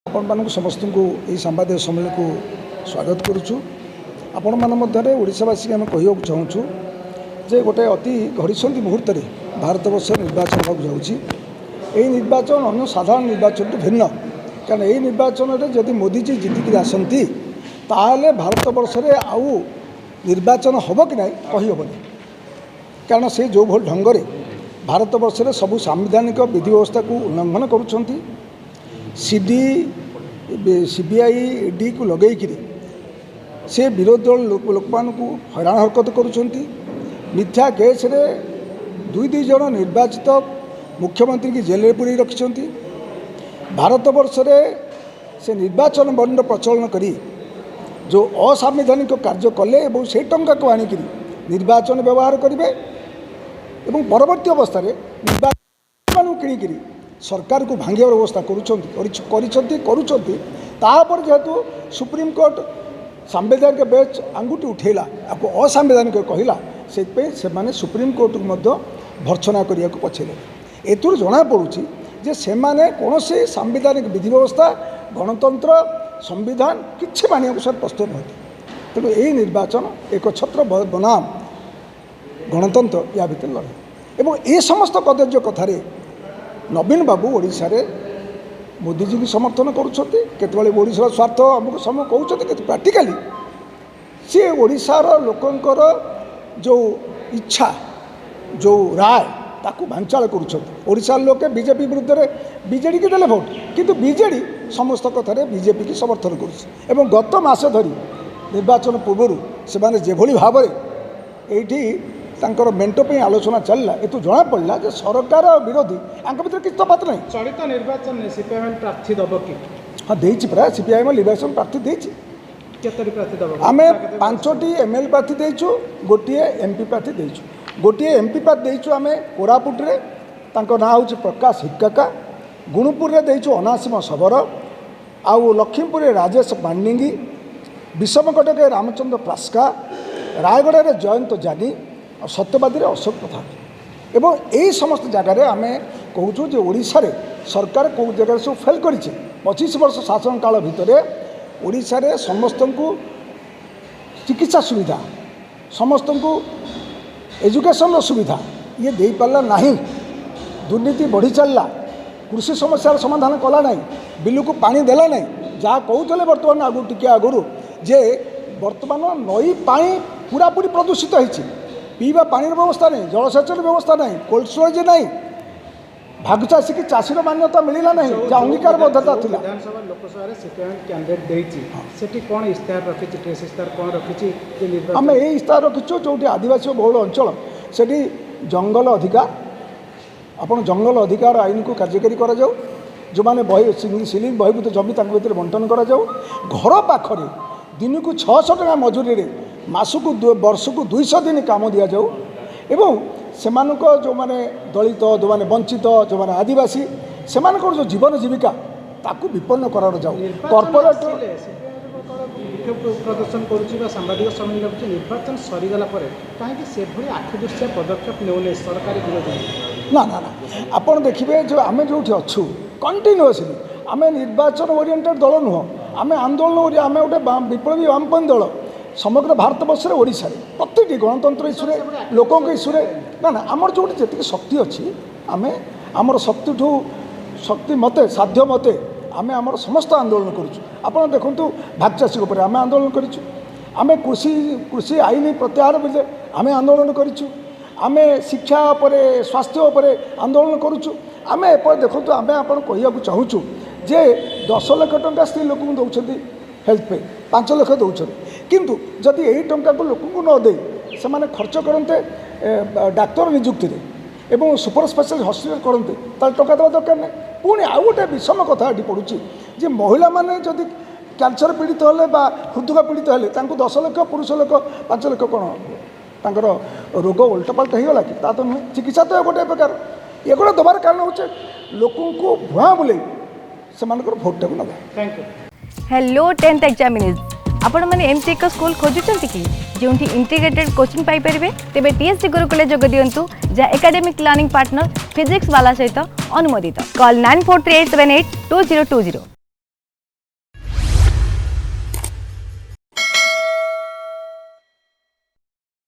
आपण समस्त को यही संवाद सम्मेलन को स्वागत करुचु। आपण मध्य ओडावासी आम कह चाहूँ जे गोटे अति घड़ीसंधि मुहूर्त भारत वर्ष निर्वाचन होगा जाऊँगी। निर्वाचन अन्य साधारण निर्वाचन भिन्न कारण यही निर्वाचन में जदि मोदी जी जीतिक आसती ताहले भारत वर्ष में आउ निर्वाचन हम कि ना कहीहबनी कारण से जो भल ढंग से भारत वर्ष में सबू सांविधानिक विधि व्यवस्था को उल्लंघन करुँच सीबीआई ईडी को लगेक से विरोधी दल लोक मानू हैरान हरकत करुँच मिथ्या केस रे दुई जन निर्वाचित मुख्यमंत्री की जेल पूरी रखिंट भारत वर्ष में से निर्वाचन बंड प्रचलन करी जो असंवैधानिक कार्य कले और से टंका को आणिक निर्वाचन व्यवहार करेंगे और परवर्ती अवस्था निर्वाचन किणिक सरकार को भांगे व्यवस्था करुँच जेहेतु सुप्रीम कोर्ट संवैधानिक बेंच आंगुठी उठेला आपको असंवैधानिक कहला से सुप्रीम कोर्ट को भर्सना करने को पछेले एथुर जना पड़ुछि जे सेमाने कौनसी सांविधानिक विधि व्यवस्था गणतंत्र संविधान किछि मानिया को प्रस्तुत नहति तेणु यही निर्वाचन एक छत्र बनाम गणतंत्र या भितर लड़े और ये समस्त कदर्य कथार नवीन बाबू ओडिशा रे मोदी जी की समर्थन करुँचा स्वार्थ आमको समय कहते प्रैक्टिकली सी ओडिशार लोकंकर जो इच्छा जो राय ताकू भांचाल करुँचा लोके बीजेपी विरुद्ध में बीजेडी की देले भोट किंतु बीजेडी समस्त कथार बीजेपी की समर्थन कर गत मास धरी निर्वाचन पूर्व से जेभली भाव ये मेंटो पे आलोचना चलला ये जना पड़ा जे सरकार और विरोधी भर किसी तफात नहीं। चलित निर्वाचन में सीपीआईएम प्रार्थी दब कि हाँ देती प्राय सीपीआईएम निर्वाचन प्रार्थी देती आम 5टी एमएलए प्रार्थी देचु गोटे एमपी प्रार्थी देचु गोटे एमपी प्रार्थी देचु आम कोरापुट रे तांको ना हूँ प्रकाश हिक्काका गुणुपुर रे देचु अनासीम शबर आउ लखीमपुर राजेश पांडिंगी विषमकटक रामचंद्र प्रास्का रायगढ़ रे जयंत जानी और सत्यवादी अशोक प्रधान एवं यही समस्त जगार आम कहूँ जे ओडिशा रे सरकार कौ जगह सब फेल कर 25 वर्ष शासन काल भितर ओडिशा रे समस्त को चिकित्सा सुविधा समस्त को एजुकेशन सुविधा ये दे पारा ना दुर्नीति बढ़ी चलला कृषि समस्या समाधान कला ना बिल को पानी देला ना जहाँ कहते बर्तमान आगु टी आगु जे बर्तमान नई पानी पूरा पूरी प्रदूषित होती पीवा पानी व्यवस्था नहीं जलसेचन व्यवस्था नहीं कोल्ड स्टोरेज नहीं भाग चाषी की चाषीर मान्यता मिलला नहीं जहाँ अंगीकार बद्धता थी विधानसभा लोकसभा सीपीआईएम कैंडिडेट देती कौन इश्तार रखी प्रेस इश्तार कौन रखी आम ये इश्तार रखीचु जो आदिवासी बहुल अंचल से जंगल अधिकार आपण जंगल अधिकार आईन को कार्यकारी करा जाऊ जो मैंने सिलिंग बहिभूत जमी भर बंटन करा जाऊ घर पाखरे दिन को 600 टका मजूरी रे मासकू वर्ष को 200 दिन काम दि जाऊ एवं से जो मैंने दलित जो मैंने वंचित जो मैंने आदिवासी से जो जीवन जीविका ताकू विपन्न करा जाऊ कॉर्पोरेट प्रदर्शन करुँच सम्मेलन निर्वाचन सरीगला कहीं से आखिदृशिया पदक्षेप ने सरकारी विरोधी ना ना ना आप देखिए जो आम जो अच्छु कंटिन्यूअसली आम निर्वाचन ओरिएंटेड दल नुह आम आंदोलन आम गोटे विप्लवी वामपंथी दल समग्र भारत वर्ष में ओडिशा प्रत्येक गणतंत्र इश्यूरे लोकों इश्यूरे ना ना आमर जो जी शक्ति अच्छी आम आमर शक्ति ठू शक्ति मते साध्य मते आम आमर समस्त आंदोलन करूँ आपड़ देखूँ भाग चाषी उपर आम आंदोलन करूँ आम कृषि आईन प्रत्याहार बोले आम आंदोलन करूँ आम शिक्षा पर स्वास्थ्य पर आंदोलन करूँ आम एप देखूँ आम आप कह चाहूँ जे 10 लाख टंका स्त्री लोक दौरान हेल्थ पे 5 लाख दौरान किंतु जदि यही टंका को लोक न दे से खर्च करते डाक्तर नियुक्ति एवं सुपर स्पेशल हॉस्पिटल करते टंका देवा दरकार नहीं पुणी आउ गोटे विषम कथा ये पड़ुछि जे महिला माने जदि कैंसर पीड़ित हेले बा हृदघात पीड़ित हेले 10 लाख पुरुष लोक 5 लाख कौन तांकर रोग उल्टापाल्टा होगा कि तो नुहे चिकित्सा तो गोटे प्रकार एगुड़ा दबार कारण हो लोक भुआ बुले से भोटा को नवा। Thank you. Hello 10th examinees आपण मैंने एमती एक स्कूल खोजुंट कि जो इंटीग्रेटेड कोचिंग पाई परिबे तेबे टीएससी गुरुकुल जोग दियंतु जहाँ एकेडमिक लर्निंग पार्टनर फिजिक्स वाला सहित अनुमोदित कॉल 9438782020।